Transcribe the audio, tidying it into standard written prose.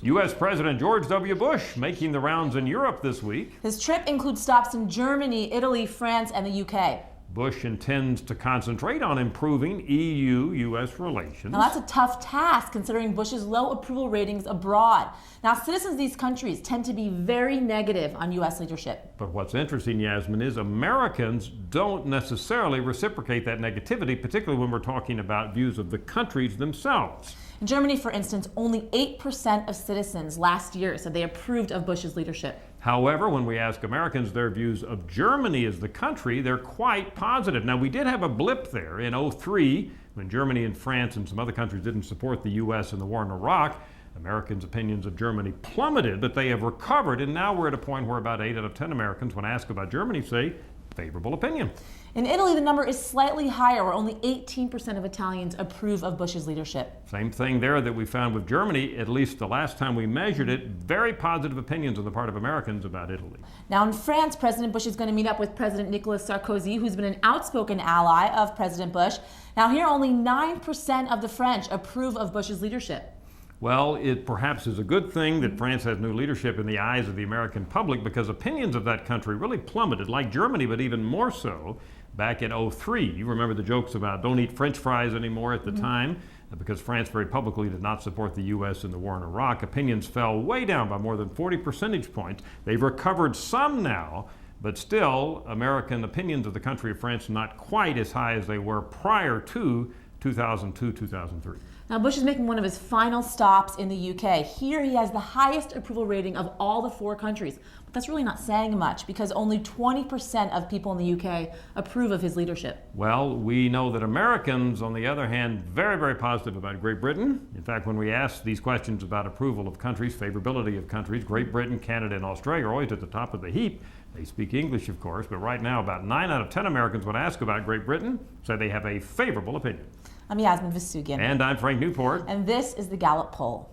U.S. President George W. Bush making the rounds in Europe this week. His trip includes stops in Germany, Italy, France, and the UK. Bush intends to concentrate on improving EU-U.S. relations. Now that's a tough task considering Bush's low approval ratings abroad. Now citizens of these countries tend to be very negative on U.S. leadership. But what's interesting, Yasmin, is Americans don't necessarily reciprocate that negativity, particularly when we're talking about views of the countries themselves. In Germany, for instance, only 8% of citizens last year said they approved of Bush's leadership. However, when we ask Americans their views of Germany as the country, they're quite positive. Now, we did have a blip there in 2003 when Germany and France and some other countries didn't support the U.S. in the war in Iraq. Americans' opinions of Germany plummeted, but they have recovered, and now we're at a point where about 8 out of 10 Americans, when asked about Germany, say favorable opinion. In Italy, the number is slightly higher, where only 18% of Italians approve of Bush's leadership. Same thing there that we found with Germany, at least the last time we measured it, very positive opinions on the part of Americans about Italy. Now in France, President Bush is going to meet up with President Nicolas Sarkozy, who's been an outspoken ally of President Bush. Now here, only 9% of the French approve of Bush's leadership. Well, it perhaps is a good thing that France has new leadership in the eyes of the American public, because opinions of that country really plummeted, like Germany, but even more so back in 2003. You remember the jokes about don't eat French fries anymore at the time, because France very publicly did not support the U.S. in the war in Iraq. Opinions fell way down by more than 40 percentage points. They've recovered some now, but still, American opinions of the country of France not quite as high as they were prior to 2002, 2003. Now Bush is making one of his final stops in the UK. Here he has the highest approval rating of all the 4 countries. But that's really not saying much, because only 20% of people in the UK approve of his leadership. Well, we know that Americans, on the other hand, very, very positive about Great Britain. In fact, when we ask these questions about approval of countries, favorability of countries, Great Britain, Canada, and Australia are always at the top of the heap. They speak English, of course, but right now about 9 out of 10 Americans, when asked about Great Britain, say they have a favorable opinion. I'm Yasmin Vasugian. And I'm Frank Newport. And this is the Gallup poll.